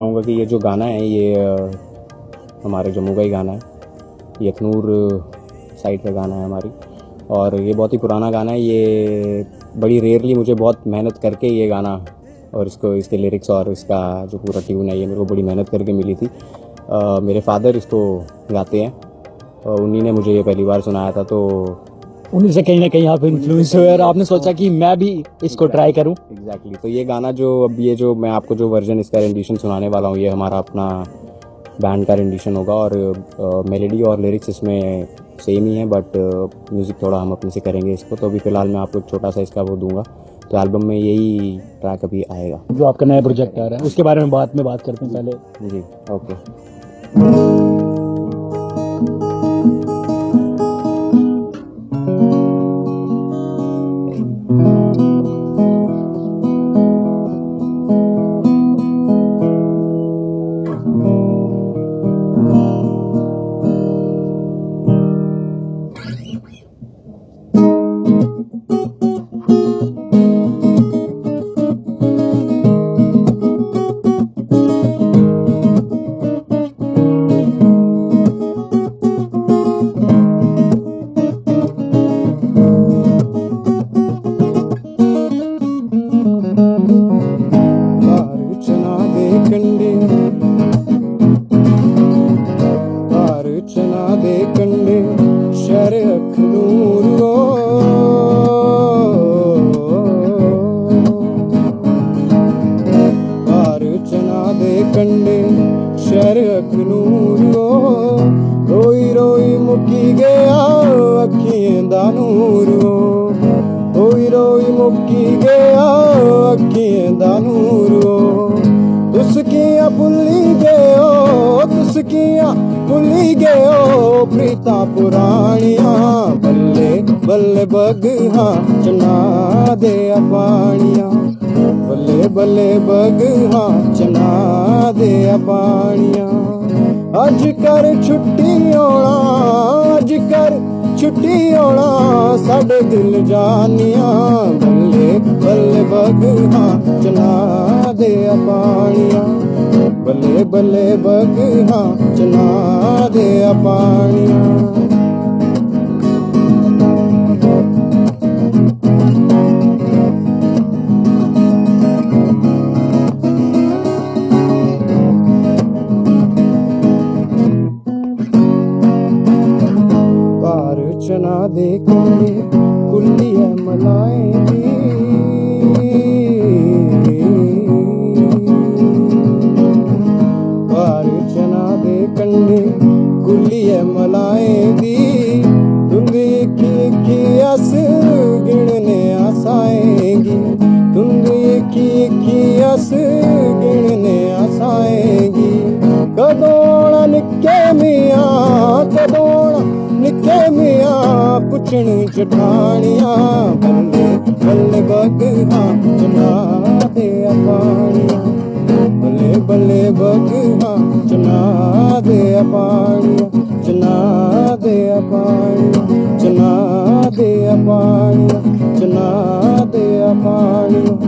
कहूँगा कि ये जो गाना है ये हमारे जम्मू का ही गाना है। ये अखनूर साइड का गाना है हमारी, और ये बहुत ही पुराना गाना है। ये बड़ी रेयरली मुझे बहुत मेहनत करके ये गाना और इसके लिरिक्स और इसका जो पूरा ट्यून है ये मेरे को बड़ी मेहनत करके मिली थी। मेरे फादर इसको गाते हैं और उन्हीं ने मुझे ये पहली बार सुनाया था, तो उन्हीं से कहीं ना कहीं आप इन्फ्लुएंस हुए और आपने सोचा कि मैं भी इसको ट्राई करूं। एग्जैक्टली। तो ये गाना जो अब ये जो मैं आपको जो वर्जन इसका रेंडिशन सुनाने वाला हूँ, ये हमारा अपना बैंड का रेंडिशन होगा, और मेलोडी और लिरिक्स इसमें सेम ही है, बट म्यूज़िक थोड़ा हम अपने से करेंगे इसको। तो अभी फ़िलहाल मैं आपको एक छोटा सा इसका वो दूंगा, तो एल्बम में यही ट्रैक अभी आएगा। जो आपका नया प्रोजेक्ट आ रहा है उसके बारे में बाद में बात करते हैं पहले। जी ओके। चना दे कंडे शहर अखनूर चना दे कंडे शहर अखनूर रोई रोई मुकी गया अखियें दा नूर रोई रोई मुकी गया अखियें दा नूर तुसकियां भुल्ली गयो तुसकियां भुल्ली गयो प्रीता पुरानियां बल्ले बल्ले बगहा चना दे पानियां बल्ले बल्ले बगहा चना दे पानियां अज कर छुट्टी होना अज कर छुट्टी होना साडे दिल जानियां बल्ले बल्ले बगहा चना दे पानियां बल्ले बल्ले बगहा चना दे पानियां। चना दे कंडे कुल्ली है मलाएं दी चना दे कंडे कुल्ली है मलाएं दी धुंधी की अस गिणने आसाएंगी धुंधी की अस गिणने आसाएंगी कदों निके मियाँ कदों निके मियाँ पुछण जठानियां बल्ले बल्ले बगहा चना दे पानियां बल्ले बल्ले बगहा चना दे पानियां चना दे पानियां चना दे पानियां चना दे पानियां।